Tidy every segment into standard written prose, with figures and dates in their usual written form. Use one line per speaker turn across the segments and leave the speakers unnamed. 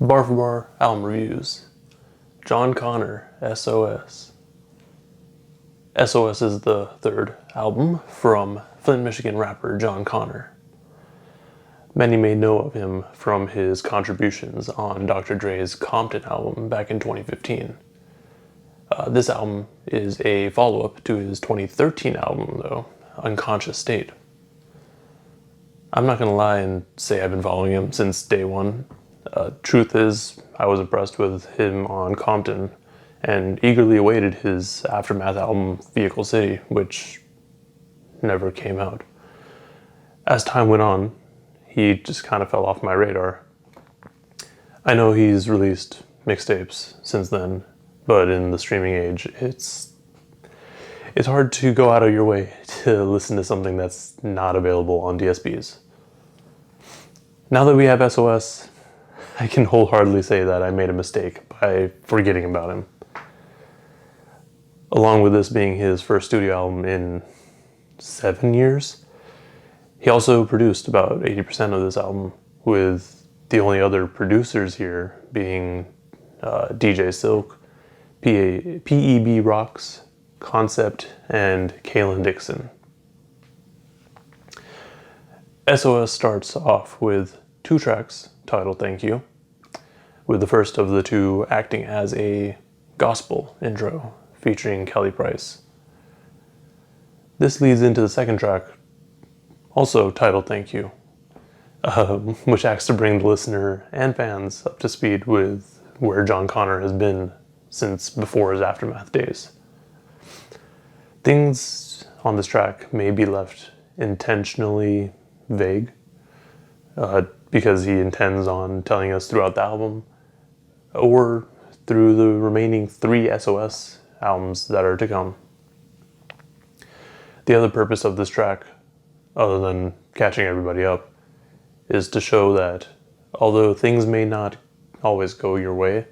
Bar for Bar album reviews. Jon Connor, SOS. SOS is the third album from Flint, Michigan rapper Jon Connor. Many may know of him from his contributions on Dr. Dre's Compton album back in 2015. This album is a follow-up to his 2013 album, though, Unconscious State. I'm not gonna lie and say I've been following him since day one. Truth is, I was impressed with him on Compton and eagerly awaited his Aftermath album, Vehicle City, which never came out. As time went on, he just kind of fell off my radar. I know he's released mixtapes since then, but in the streaming age, it's hard to go out of your way to listen to something that's not available on DSPs. Now that we have SOS, I can wholeheartedly say that I made a mistake by forgetting about him. Along with this being his first studio album in 7 years, he also produced about 80% of this album, with the only other producers here being DJ Silk, PEB Rocks, Koncept, and Kalen Dixson. SOS starts off with 2 tracks titled Thank You, with the first of the 2 acting as a gospel intro featuring Kelly Price. This leads into the second track, also titled Thank You, which acts to bring the listener and fans up to speed with where Jon Connor has been since before his Aftermath days. Things on this track may be left intentionally vague, because he intends on telling us throughout the album, or through the remaining 3 SOS albums that are to come. The other purpose of this track, other than catching everybody up, is to show that although things may not always go your way,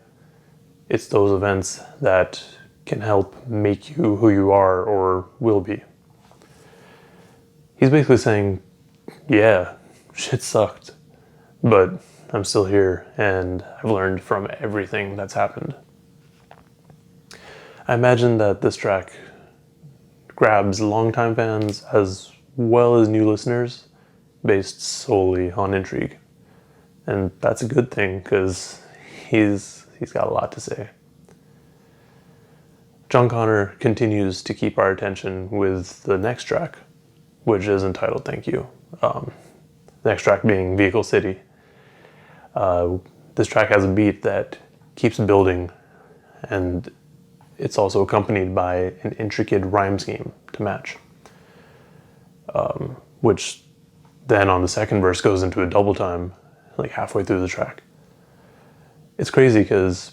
it's those events that can help make you who you are or will be. He's basically saying, yeah, shit sucked, but I'm still here and I've learned from everything that's happened. I imagine that this track grabs longtime fans as well as new listeners based solely on intrigue. And that's a good thing, because he's got a lot to say. Jon Connor continues to keep our attention with the next track, which is entitled Thank You. The next track being Vehicle City. This track has a beat that keeps building, and it's also accompanied by an intricate rhyme scheme to match, which then on the second verse goes into a double time, like halfway through the track. It's crazy because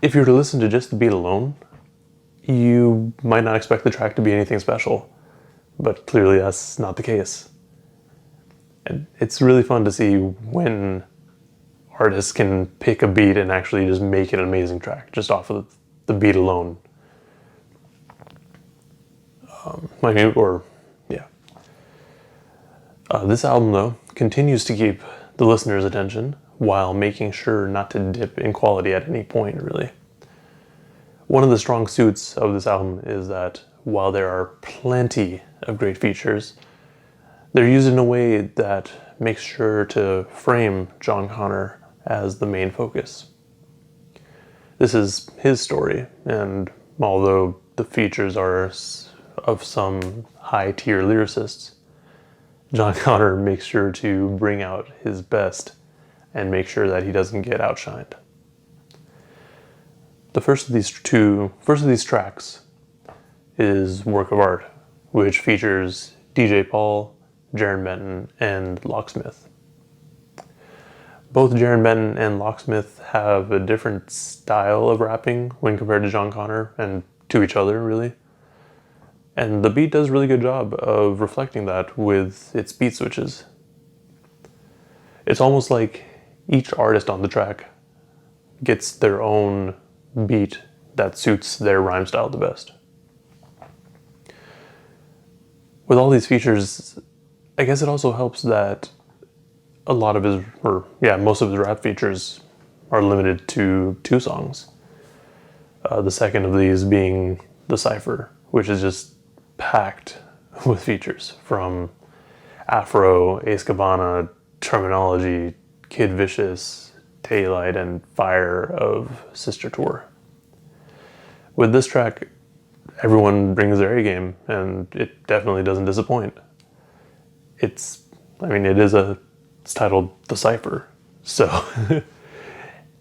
if you were to listen to just the beat alone, you might not expect the track to be anything special, but clearly that's not the case. And it's really fun to see when artists can pick a beat and actually just make an amazing track just off of the beat alone. This album, though, continues to keep the listener's attention while making sure not to dip in quality at any point, really. One of the strong suits of this album is that while there are plenty of great features, they're used in a way that makes sure to frame Jon Connor as the main focus. This is his story, and although the features are of some high-tier lyricists, Jon Connor makes sure to bring out his best and make sure that he doesn't get outshined. The first of these tracks is Work of Art, which features DJ Paul, Jaron Benton, and Locksmith. Both Jaron Benton and Locksmith have a different style of rapping when compared to Jon Connor and to each other, really. And the beat does a really good job of reflecting that with its beat switches. It's almost like each artist on the track gets their own beat that suits their rhyme style the best. With all these features, I guess it also helps that most of his rap features are limited to 2 songs. The second of these being The Cypher, which is just packed with features from Afro, Ace Cabana, Terminology, Kid Vicious, Daylight, and Fire of Sister Tour. With this track, everyone brings their A game, and it definitely doesn't disappoint. It's titled The Cypher, so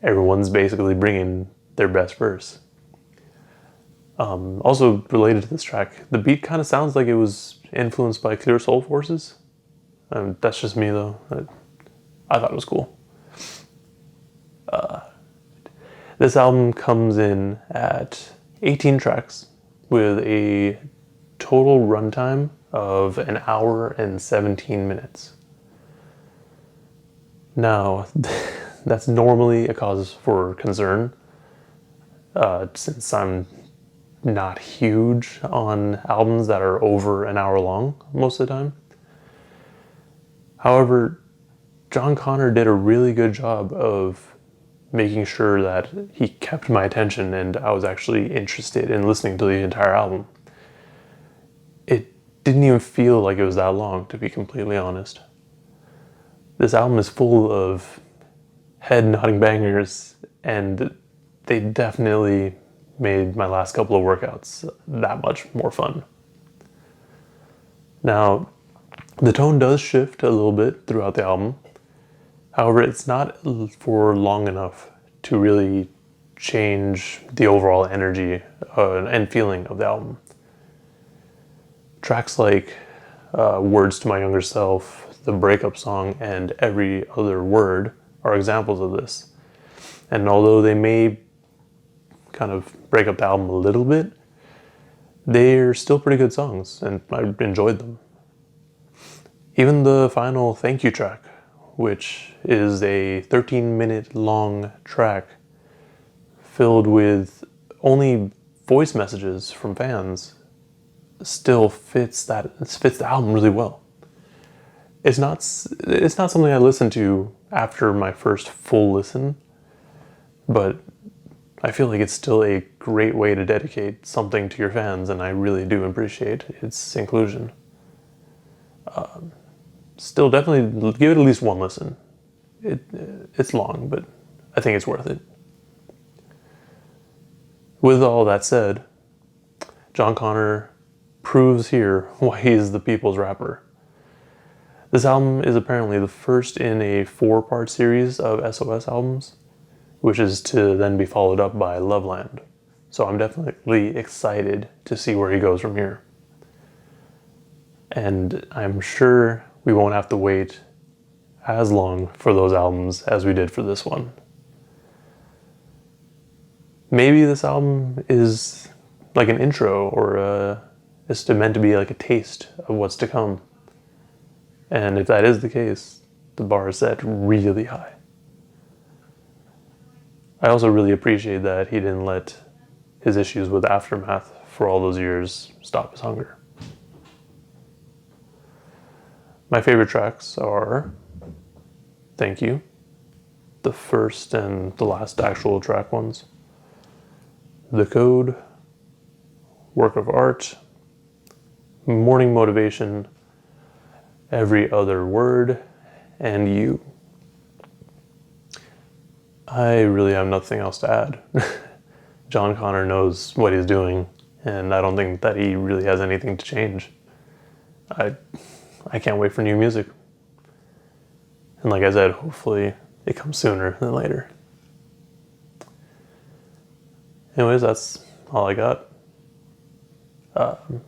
everyone's basically bringing their best verse. Also related to this track, the beat kind of sounds like it was influenced by Clear Soul Forces. That's just me though. I thought it was cool. This album comes in at 18 tracks with a total runtime of 1 hour and 17 minutes. Now, that's normally a cause for concern, since I'm not huge on albums that are over 1 hour long most of the time. However, Jon Connor did a really good job of making sure that he kept my attention and I was actually interested in listening to the entire album. It didn't even feel like it was that long, to be completely honest. This album is full of head-nodding bangers, and they definitely made my last couple of workouts that much more fun. Now, the tone does shift a little bit throughout the album. However, it's not for long enough to really change the overall energy and feeling of the album. Tracks like Words to My Younger Self, the breakup song, and Every Other Word are examples of this. And although they may kind of break up the album a little bit, they're still pretty good songs, and I enjoyed them. Even the final Thank You track, which is a 13-minute long track filled with only voice messages from fans, still fits the album really well. It's not something I listen to after my first full listen, but I feel like it's still a great way to dedicate something to your fans, and I really do appreciate its inclusion. Still, definitely give it at least one listen. It's long, but I think it's worth it. With all that said, Jon Connor proves here why he's the people's rapper. This album is apparently the first in a 4-part series of SOS albums, which is to then be followed up by Loveland. So I'm definitely excited to see where he goes from here. And I'm sure we won't have to wait as long for those albums as we did for this one. Maybe this album is like an intro, or is meant to be like a taste of what's to come. And if that is the case, the bar is set really high. I also really appreciate that he didn't let his issues with Aftermath for all those years stop his hunger. My favorite tracks are Thank You, the first and the last actual track ones, The Code, Work of Art, Morning Motivation, Every Other Word, and You. I really have nothing else to add. Jon Connor knows what he's doing, and I don't think that he really has anything to change. I can't wait for new music. And like I said, hopefully it comes sooner than later. Anyways, that's all I got.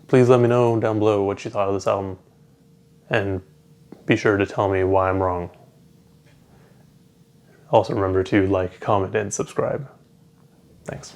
Please let me know down below what you thought of this album, and be sure to tell me why I'm wrong. Also remember to like, comment, and subscribe. Thanks.